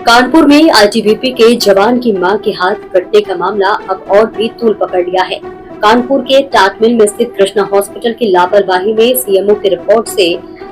कानपुर में आईटीबीपी के जवान की मां के हाथ कटने का मामला अब और भी तूल पकड़ लिया है। कानपुर के टाटमिल में स्थित कृष्णा हॉस्पिटल की लापरवाही में सीएमओ की रिपोर्ट से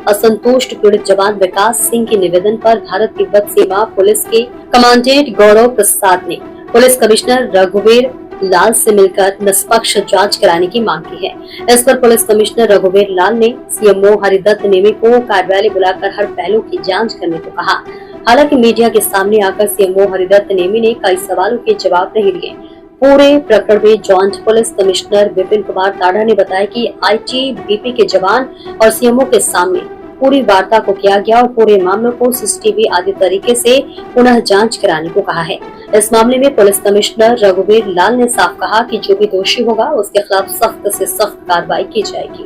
असंतुष्ट पीड़ित जवान विकास सिंह के निवेदन पर भारत तिब्बत सीमा पुलिस के कमांडेंट गौरव प्रसाद ने पुलिस कमिश्नर रघुवीर लाल से मिलकर निष्पक्ष जांच कराने की मांग की है। इस पर पुलिस कमिश्नर रघुवीर लाल ने सीएमओ हरिदत्त नेमी को कार्यालय बुलाकर हर पहलू की जांच करने को कहा। हालांकि मीडिया के सामने आकर सीएमओ हरिदत्त नेमी ने कई सवालों के जवाब नहीं दिए। पूरे प्रकरण में joint police commissioner Vipin Kumar ताड़ा ने बताया कि आईटीबीपी के जवान और सीएमओ के सामने पूरी वार्ता को किया गया और पूरे मामलों को सीसीटीवी आदि तरीके से पुनः जांच कराने को कहा है। इस मामले में पुलिस कमिश्नर रघुवीर लाल ने साफ कहा कि जो भी दोषी होगा उसके खिलाफ सख्त से सख्त कार्रवाई की जाएगी।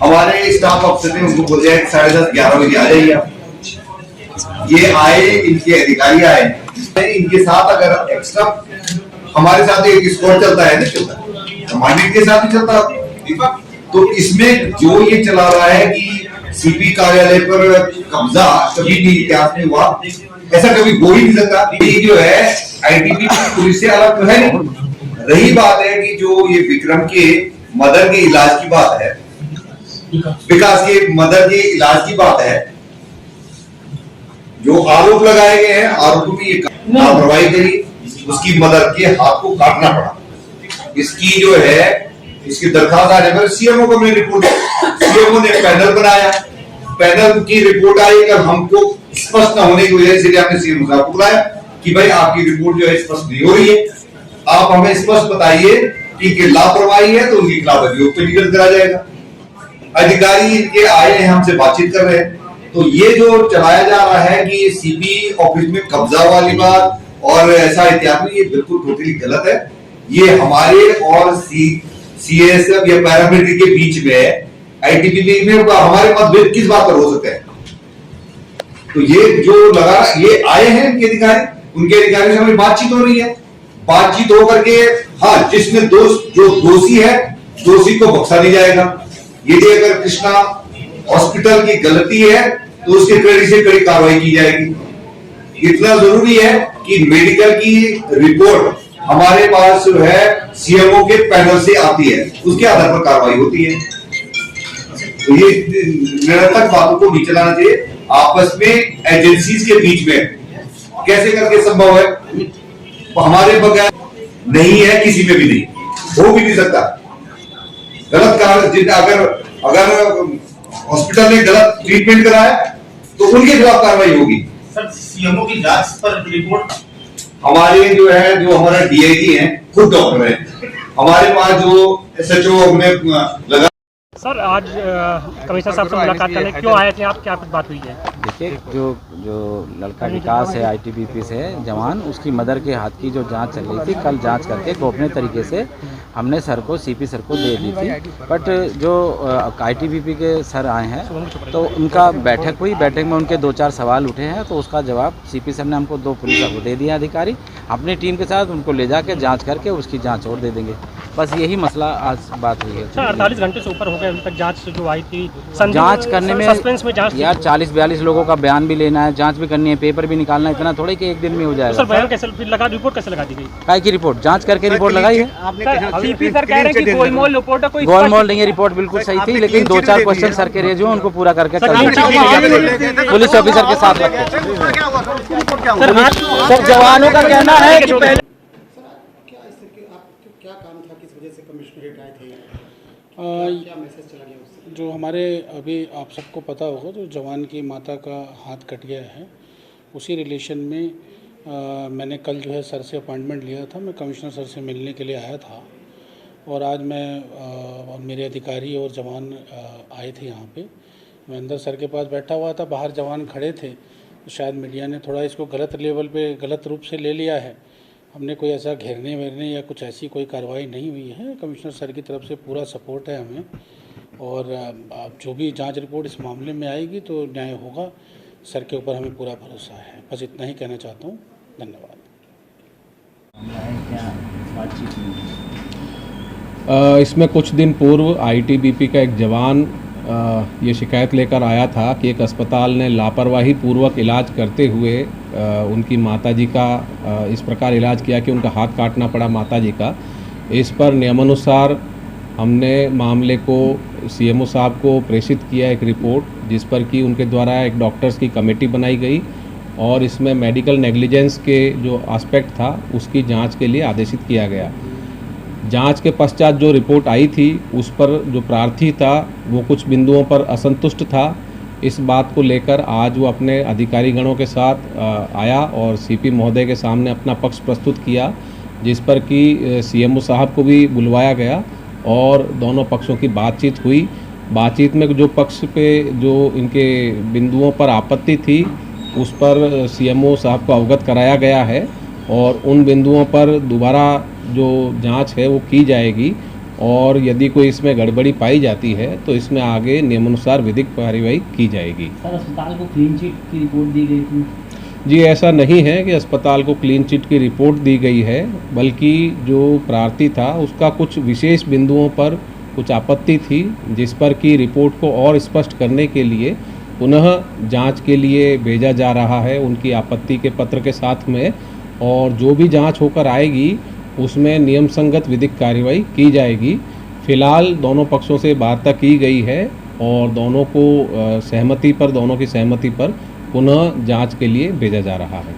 हमारे स्टाफ अफसर ने उनको बोला 10:30-11 बजे आ जाइए आप। ये आए, इनके अधिकारी आए, इनके साथ अगर एक्स्ट्रा हमारे साथ एक स्क्वाड चलता है, कमांडेंट के साथ भी चलता, तो इसमें जो ये चला रहा है कि सीपी कार्यालय पर कब्जा कभी भी इतिहास में हुआ, ऐसा कभी हो ही नहीं सकता। ये जो है आईटीबीपी पुलिस से अलग तो है नहीं। रही बात है कि जो ये विक्रम के मदर के इलाज की बात है, विकास के मदर के इलाज की बात है, जो आरोप लगाए गए हैं, आरोपों में ये लापरवाही करी, उसकी मदर के हाथ को काटना पड़ा। इसकी जो है इसकी दरखास्त आने पर सीएमओ को हमने रिपोर्ट, सीएमओ ने पैनल बनाया, पैनल की रिपोर्ट आई कि हमको स्पष्ट न होने की वजह से हमने सीएमओ साहब को बुलाया कि भाई आपकी रिपोर्ट जो है स्पष्ट नहीं हो रही है, आप हमें स्पष्ट बताइए कि लापरवाही है तो उनके खिलाफ अभियोग पंजीकृत करा जाएगा। अधिकारी इनके आए हैं, हमसे बातचीत कर रहे हैं। तो ये जो चलाया जा रहा है कि सीपी ऑफिस में कब्जा वाली बात और ऐसा इत्यादि, ये बिल्कुल टोटली गलत है। ये हमारे और सीएसएफ या पैरामिलिट्री के बीच में, आईटीबीपी में हमारे मतभेद किस बात पर हो सकते हैं? तो ये जो लगा, ये आए हैं इनके अधिकारी, उनके अधिकारियों से हमारी बातचीत हो रही है। बातचीत होकर के हाँ, जिसमें जो दोषी है, दोषी को बख्शा नहीं जाएगा। यदि अगर कृष्णा हॉस्पिटल की गलती है तो उसके कड़ी से कड़ी कार्रवाई की जाएगी। इतना जरूरी है कि मेडिकल की रिपोर्ट हमारे पास जो है सीएमओ के पैनल से आती है, उसके आधार पर कार्रवाई होती है। तो ये निरंतर बातों को नहीं चलाना चाहिए। आपस में एजेंसीज के बीच में कैसे करके संभव है? हमारे बगैर नहीं है, किसी में भी नहीं, हो भी नहीं सकता। गलत कार्य, अगर हॉस्पिटल ने गलत ट्रीटमेंट कराया तो उनके खिलाफ कार्रवाई होगी। सर, सीएमओ की जांच पर रिपोर्ट हमारे जो है, जो हमारा डीआईजी है, खुद डॉक्टर है, हमारे पास जो एसएचओ हमने लगा। सर, आज कमिश्नर साहब से मुलाकात करने क्यों आए थे आप, क्या कुछ बात हुई है? देखिए, जो लड़का विकास है आईटीबीपी से जवान, उसकी मदर के हाथ की जो जांच चल रही थी, कल जांच करके गोपनीय तरीके से हमने सर को, सीपी सर को दे दी थी। बट जो आईटीबीपी के सर आए हैं तो उनका बैठक हुई, बैठक में उनके 2-4 सवाल उठे हैं, तो उसका जवाब सीपी सर ने हमको 2 पुलिस को दे दिया अधिकारी। अपनी टीम के साथ उनको ले जाके जांच करके उसकी जांच और दे देंगे। बस यही मसला आज बात हुई है। 48 घंटे से ऊपर हो गए अभी तक जांच जो आई थी, जांच करने में सस्पेंस में जांच यार 40-42 लोगों का बयान भी लेना है, जांच भी करनी है, पेपर भी निकालना है, इतना थोड़ी कि एक दिन में हो जाएगा। सर, बयान कैसे लगा, रिपोर्ट कैसे लगा दी गई? काय की रिपोर्ट? जांच करके रिपोर्ट लगाई है। सीपी सर कह रहे हैं कि गोलमोल रिपोर्ट है, कोई गोलमोल नहीं है, रिपोर्ट बिल्कुल सही थी, लेकिन 2-4 क्वेश्चन सर के रेज हुए, उनको पूरा करके पुलिस ऑफिसर के साथ रखे। सर, जवानों का कहना है कि पहले क्या काम था, किस वजह से कमिश्नरेट आए थे, क्या मैसेज चला गया उससे? जो हमारे अभी आप सबको पता होगा, जो जवान की माता का हाथ कट गया है, उसी रिलेशन में मैंने कल जो है सर से अपॉइंटमेंट लिया था। मैं कमिश्नर सर से मिलने के लिए आया था और आज मैं और मेरे अधिकारी और जवान आए थे यहाँ पे। मैं अंदर सर के पास बैठा हुआ था, बाहर जवान खड़े थे, तो शायद मीडिया ने थोड़ा इसको गलत लेवल पे, गलत रूप से ले लिया है। हमने कोई ऐसा घेरने वेरने या कुछ ऐसी कोई कार्रवाई नहीं हुई है। कमिश्नर सर की तरफ से पूरा सपोर्ट है हमें, और जो भी जांच रिपोर्ट इस मामले में आएगी तो न्याय होगा। सर के ऊपर हमें पूरा भरोसा है। बस इतना ही कहना चाहता हूँ। धन्यवाद। इसमें कुछ दिन पूर्व आईटीबीपी का एक जवान ये शिकायत लेकर आया था कि एक अस्पताल ने लापरवाही पूर्वक इलाज करते हुए उनकी माताजी का इस प्रकार इलाज किया कि उनका हाथ काटना पड़ा माताजी का। इस पर नियमानुसार हमने मामले को सीएमओ साहब को प्रेषित किया एक रिपोर्ट, जिस पर कि उनके द्वारा एक डॉक्टर्स की कमेटी बनाई गई और इसमें मेडिकल नेग्लिजेंस के जो एस्पेक्ट था उसकी जांच के लिए आदेशित किया गया। जांच के पश्चात जो रिपोर्ट आई थी उस पर जो प्रार्थी था वो कुछ बिंदुओं पर असंतुष्ट था। इस बात को लेकर आज वो अपने अधिकारी गणों के साथ आया और सीपी महोदय के सामने अपना पक्ष प्रस्तुत किया, जिस पर कि सीएमओ साहब को भी बुलवाया गया और दोनों पक्षों की बातचीत हुई। बातचीत में जो पक्ष पे जो इनके बिंदुओं पर आपत्ति थी उस पर सीएमओ साहब को अवगत कराया गया है और उन बिंदुओं पर दोबारा जो जांच है वो की जाएगी और यदि कोई इसमें गड़बड़ी पाई जाती है तो इसमें आगे नियमानुसार विधिक कार्यवाही की जाएगी। सर, अस्पताल को क्लीन चिट की रिपोर्ट दी गई थी? जी, ऐसा नहीं है कि अस्पताल को क्लीन चिट की रिपोर्ट दी गई है, बल्कि जो प्रार्थी था उसका कुछ विशेष बिंदुओं पर कुछ आपत्ति थी, जिस पर कि रिपोर्ट को और स्पष्ट करने के लिए पुनः जांच के लिए भेजा जा रहा है उनकी आपत्ति के पत्र के साथ में, और जो भी जांच होकर आएगी उसमें नियम संगत विधिक कार्यवाही की जाएगी। फिलहाल दोनों पक्षों से वार्ता की गई है और दोनों की सहमति पर पुनः जांच के लिए भेजा जा रहा है।